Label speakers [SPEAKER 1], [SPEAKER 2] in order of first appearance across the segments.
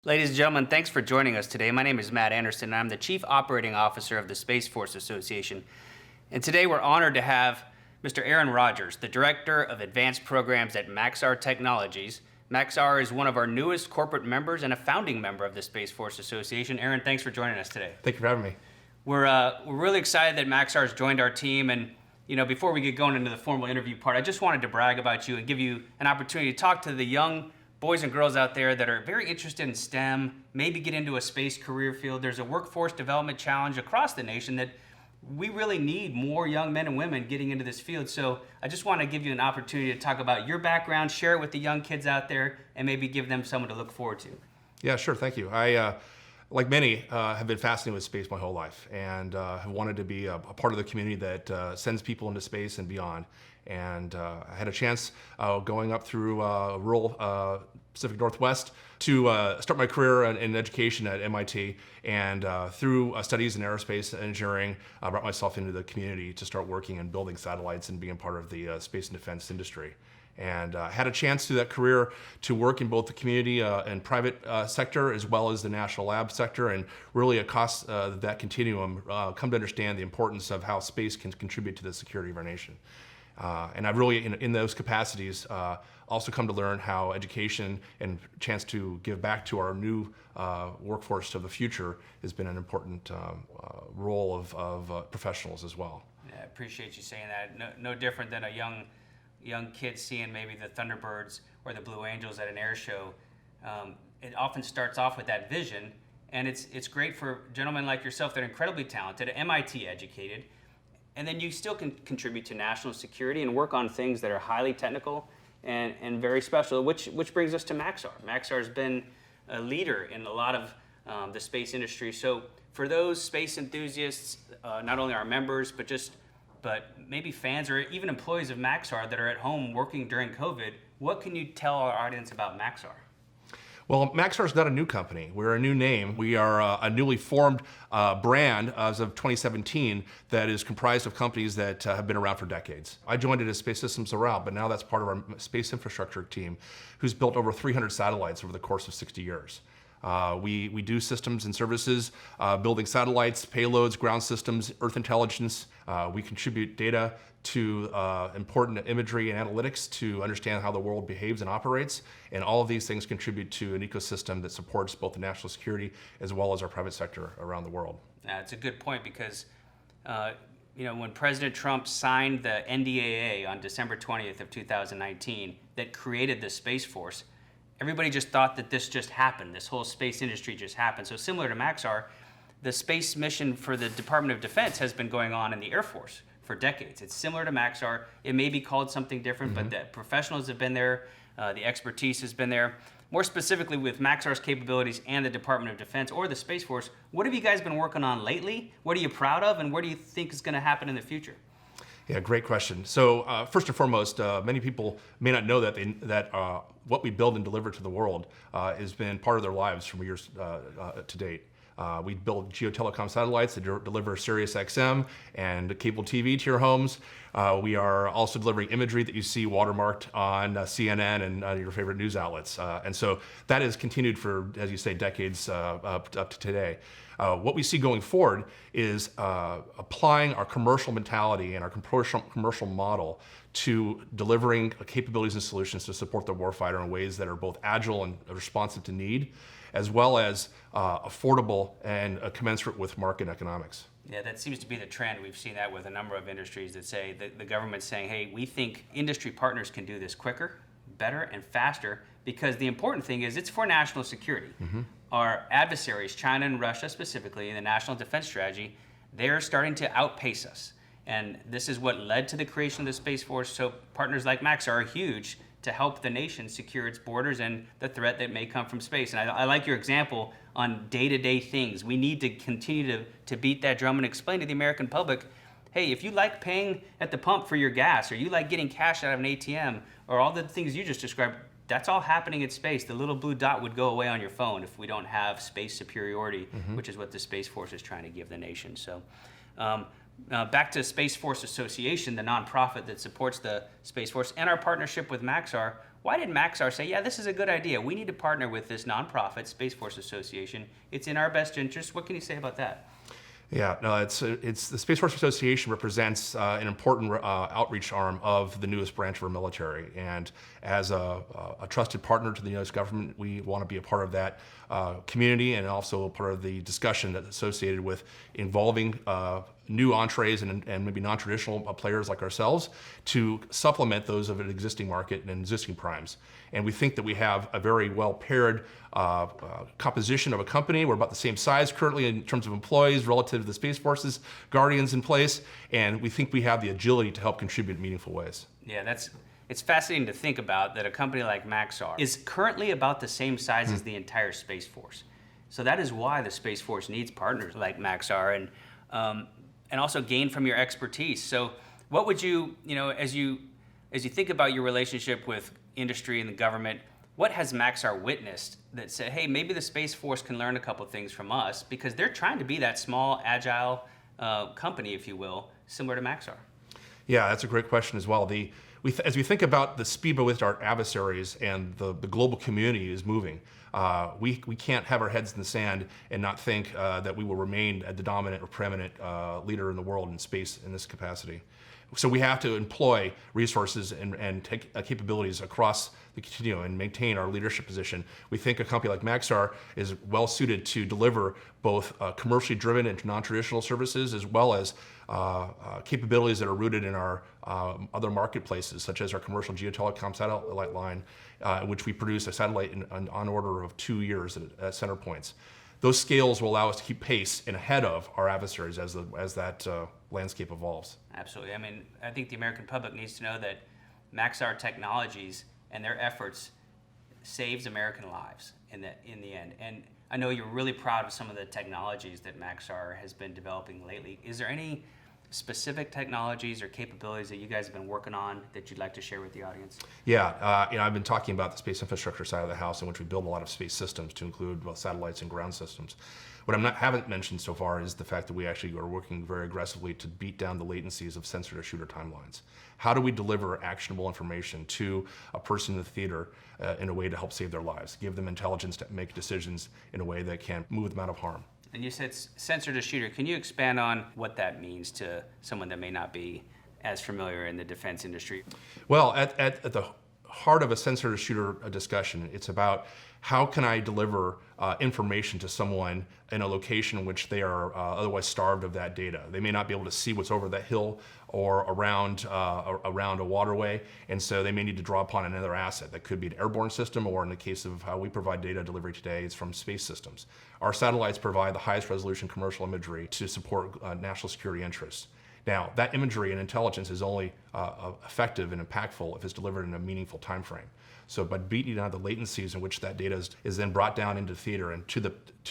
[SPEAKER 1] Ladies and gentlemen, thanks for joining us today. My name is Matt Anderson, and I'm the Chief Operating Officer of the Space Force Association. And today we're honored to have Mr. Aaron Rogers, the Director of Advanced Programs at Maxar Technologies. Maxar is one of our newest corporate members and a founding member of the Space Force Association. Aaron, thanks for joining us today.
[SPEAKER 2] Thank you for having me.
[SPEAKER 1] We're really excited that Maxar has joined our team, and before we get going into the formal interview part, I just wanted to brag about you and give you an opportunity to talk to the young boys and girls out there that are very interested in STEM, maybe get into a space career field. There's a workforce development challenge across the nation that we really need more young men and women getting into this field. So I just want to give you an opportunity to talk about your background, share it with the young kids out there, and maybe give them someone to look forward to.
[SPEAKER 2] Yeah, sure. Thank you. I, like many, have been fascinated with space my whole life and have wanted to be a part of the community that sends people into space and beyond. And I had a chance going up through rural Pacific Northwest to start my career in education at MIT, and through studies in aerospace and engineering, I brought myself into the community to start working and building satellites and being part of the space and defense industry. And had a chance through that career to work in both the community and private sector as well as the national lab sector, and really across that continuum come to understand the importance of how space can contribute to the security of our nation. And I've really, in those capacities, also come to learn how education and chance to give back to our new workforce of the future has been an important role of professionals as well.
[SPEAKER 1] Yeah, I appreciate you saying that. No different than a young kid seeing maybe the Thunderbirds or the Blue Angels at an air show. It often starts off with that vision, and it's great for gentlemen like yourself that are incredibly talented, MIT educated, and then you still can contribute to national security and work on things that are highly technical and very special, which brings us to Maxar. Maxar has been a leader in a lot of the space industry. So for those space enthusiasts, not only our members, but maybe fans or even employees of Maxar that are at home working during COVID, what can you tell our audience about Maxar?
[SPEAKER 2] Well, Maxar is not a new company. We're a new name. We are a newly formed brand as of 2017 that is comprised of companies that have been around for decades. I joined it as Space Systems Around, but now that's part of our space infrastructure team, who's built over 300 satellites over the course of 60 years. We do systems and services, building satellites, payloads, ground systems, Earth intelligence. We contribute data to important imagery and analytics to understand how the world behaves and operates. And all of these things contribute to an ecosystem that supports both the national security as well as our private sector around the world.
[SPEAKER 1] It's a good point because when President Trump signed the NDAA on December 20th of 2019 that created the Space Force, everybody just thought that this just happened. This whole space industry just happened. So similar to Maxar, the space mission for the Department of Defense has been going on in the Air Force for decades. It's similar to Maxar. It may be called something different, but the professionals have been there. The expertise has been there. More specifically with Maxar's capabilities and the Department of Defense or the Space Force, what have you guys been working on lately? What are you proud of, and what do you think is going to happen in the future?
[SPEAKER 2] Yeah, great question. So first and foremost, many people may not know that what we build and deliver to the world has been part of their lives from years to date. We build geotelecom satellites that deliver Sirius XM and cable TV to your homes. We are also delivering imagery that you see watermarked on CNN and your favorite news outlets. And so that has continued for, as you say, decades up to today. What we see going forward is applying our commercial mentality and our commercial model to delivering capabilities and solutions to support the warfighter in ways that are both agile and responsive to need, as well as affordable and commensurate with market economics.
[SPEAKER 1] Yeah, that seems to be the trend. We've seen that with a number of industries that say that the government's saying, hey, we think industry partners can do this quicker, better, and faster, because the important thing is it's for national security. Our adversaries, China and Russia specifically, in the national defense strategy, they're starting to outpace us. And this is what led to the creation of the Space Force. So partners like Maxar are huge to help the nation secure its borders and the threat that may come from space. And I like your example on day-to-day things. We need to continue to beat that drum and explain to the American public, hey, if you like paying at the pump for your gas, or you like getting cash out of an ATM, or all the things you just described, that's all happening in space. The little blue dot would go away on your phone if we don't have space superiority, which is what the Space Force is trying to give the nation. So back to Space Force Association, the nonprofit that supports the Space Force, and our partnership with Maxar. Why did Maxar say, yeah, this is a good idea? We need to partner with this nonprofit, Space Force Association. It's in our best interest. What can you say about that?
[SPEAKER 2] Yeah, no, it's the Space Force Association represents an important outreach arm of the newest branch of our military, and as a trusted partner to the U.S. government, we want to be a part of that community and also a part of the discussion that's associated with involving new entrees and maybe non-traditional players like ourselves to supplement those of an existing market and existing primes. And we think that we have a very well paired composition of a company. We're about the same size currently in terms of employees relative to the Space Force's Guardians in place, and we think we have the agility to help contribute in meaningful ways.
[SPEAKER 1] Yeah, it's fascinating to think about that a company like Maxar is currently about the same size as the entire Space Force. So that is why the Space Force needs partners like Maxar and also gain from your expertise. So what would you as you think about your relationship with industry and the government, what has Maxar witnessed that said, hey, maybe the Space Force can learn a couple things from us, because they're trying to be that small, agile company, if you will, similar to Maxar?
[SPEAKER 2] Yeah, that's a great question as well. As we think about the speed by which our adversaries and the global community is moving, we can't have our heads in the sand and not think that we will remain the dominant or preeminent leader in the world in space in this capacity. So we have to employ resources and take capabilities across the continuum and maintain our leadership position. We think a company like Maxar is well suited to deliver both commercially driven and non-traditional services, as well as capabilities that are rooted in our other marketplaces, such as our commercial geotelecom satellite line, in which we produce a satellite on order of 2 years at center points. Those scales will allow us to keep pace and ahead of our adversaries as that landscape evolves.
[SPEAKER 1] Absolutely. I mean, I think the American public needs to know that Maxar Technologies and their efforts saves American lives in the end. And I know you're really proud of some of the technologies that Maxar has been developing lately. Is there any specific technologies or capabilities that you guys have been working on that you'd like to share with the audience?
[SPEAKER 2] Yeah, I've been talking about the space infrastructure side of the house, in which we build a lot of space systems to include both satellites and ground systems. What haven't mentioned so far is the fact that we actually are working very aggressively to beat down the latencies of sensor-to-shooter timelines. How do we deliver actionable information to a person in the theater in a way to help save their lives, give them intelligence to make decisions in a way that can move them out of harm?
[SPEAKER 1] And you said sensor-to-shooter. Can you expand on what that means to someone that may not be as familiar in the defense industry?
[SPEAKER 2] Well, at the heart of a sensor-to-shooter discussion, it's about how can I deliver information to someone in a location in which they are otherwise starved of that data. They may not be able to see what's over that hill or around a waterway, and so they may need to draw upon another asset. That could be an airborne system, or in the case of how we provide data delivery today, it's from space systems. Our satellites provide the highest resolution commercial imagery to support national security interests. Now, that imagery and intelligence is only effective and impactful if it's delivered in a meaningful time frame. So by beating down the latencies in which that data is then brought down into theater and to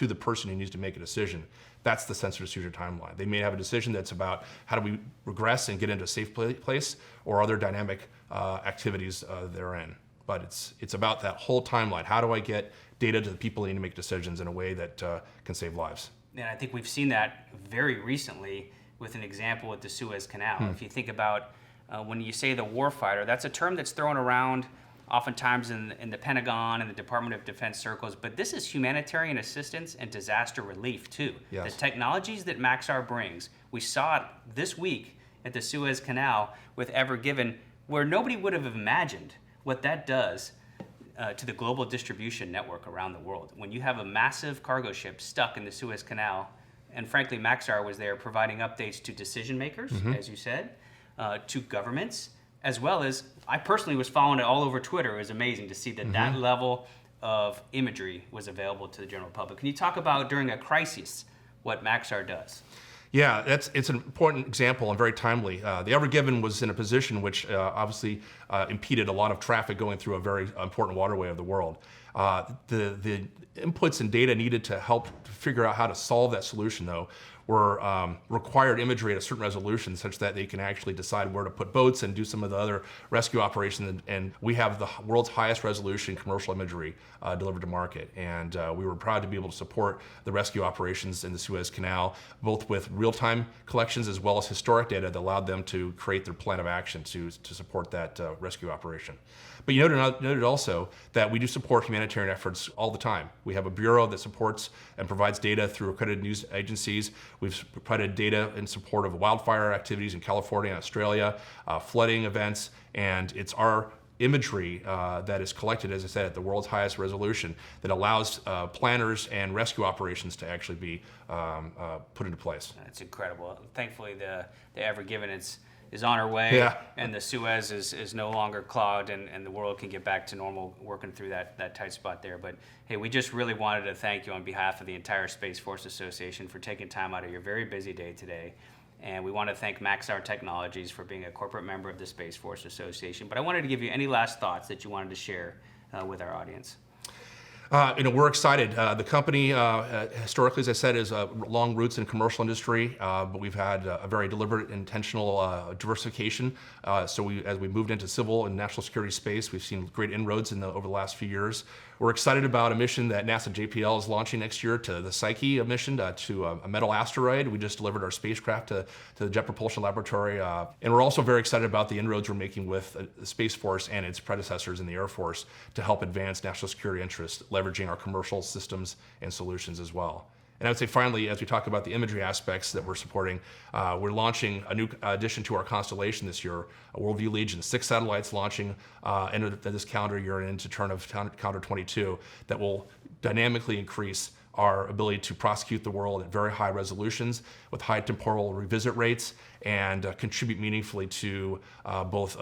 [SPEAKER 2] the person who needs to make a decision, that's the sensor-to-shooter timeline. They may have a decision that's about how do we regress and get into a safe place, or other dynamic activities therein. But it's about that whole timeline. How do I get data to the people who need to make decisions in a way that can save lives?
[SPEAKER 1] And I think we've seen that very recently with an example with the Suez Canal. If you think about when you say the warfighter, that's a term that's thrown around oftentimes in the Pentagon and the Department of Defense circles, but this is humanitarian assistance and disaster relief too.
[SPEAKER 2] Yes.
[SPEAKER 1] The technologies that Maxar brings, we saw it this week at the Suez Canal with Ever Given, where nobody would have imagined what that does to the global distribution network around the world. When you have a massive cargo ship stuck in the Suez Canal, and frankly, Maxar was there providing updates to decision makers, as you said, to governments, as well as, I personally was following it all over Twitter. It was amazing to see that that level of imagery was available to the general public. Can you talk about, during a crisis, what Maxar does?
[SPEAKER 2] Yeah, it's an important example and very timely. The Ever Given was in a position which obviously impeded a lot of traffic going through a very important waterway of the world. The inputs and data needed to help figure out how to solve that solution, though, were required imagery at a certain resolution such that they can actually decide where to put boats and do some of the other rescue operations. And we have the world's highest resolution commercial imagery delivered to market. And we were proud to be able to support the rescue operations in the Suez Canal, both with real-time collections as well as historic data that allowed them to create their plan of action to support that rescue operation. But you noted also that we do support humanitarian efforts all the time. We have a bureau that supports and provides data through accredited news agencies. We've provided data in support of wildfire activities in California and Australia, flooding events, and it's our imagery that is collected, as I said, at the world's highest resolution that allows planners and rescue operations to actually be put into place.
[SPEAKER 1] It's incredible. Thankfully, the Ever Given is on our way,
[SPEAKER 2] Yeah.
[SPEAKER 1] and the Suez is no longer clogged, and the world can get back to normal working through that tight spot there. But hey, we just really wanted to thank you on behalf of the entire Space Force Association for taking time out of your very busy day today. And we want to thank Maxar Technologies for being a corporate member of the Space Force Association. But I wanted to give you any last thoughts that you wanted to share with our audience.
[SPEAKER 2] We're excited. The company, historically, as I said, is long roots in commercial industry, but we've had a very deliberate, intentional diversification. As we moved into civil and national security space, we've seen great inroads over the last few years. We're excited about a mission that NASA JPL is launching next year to the Psyche mission, to a metal asteroid. We just delivered our spacecraft to the Jet Propulsion Laboratory. And we're also very excited about the inroads we're making with the Space Force and its predecessors in the Air Force to help advance national security interests, leveraging our commercial systems and solutions as well. And I would say finally, as we talk about the imagery aspects that we're supporting, we're launching a new addition to our constellation this year, a Worldview Legion, 6 satellites launching end of this calendar year and into turn of calendar 22 that will dynamically increase our ability to prosecute the world at very high resolutions with high temporal revisit rates and contribute meaningfully to both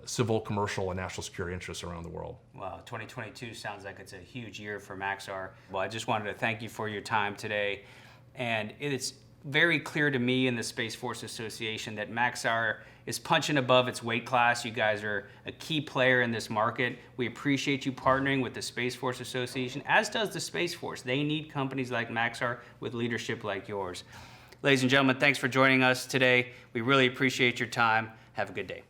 [SPEAKER 2] civil, commercial, and national security interests around the world.
[SPEAKER 1] Wow, 2022 sounds like it's a huge year for Maxar. Well, I just wanted to thank you for your time today. And it's very clear to me in the Space Force Association that Maxar is punching above its weight class. You guys are a key player in this market. We appreciate you partnering with the Space Force Association, as does the Space Force. They need companies like Maxar with leadership like yours. Ladies and gentlemen, thanks for joining us today. We really appreciate your time. Have a good day.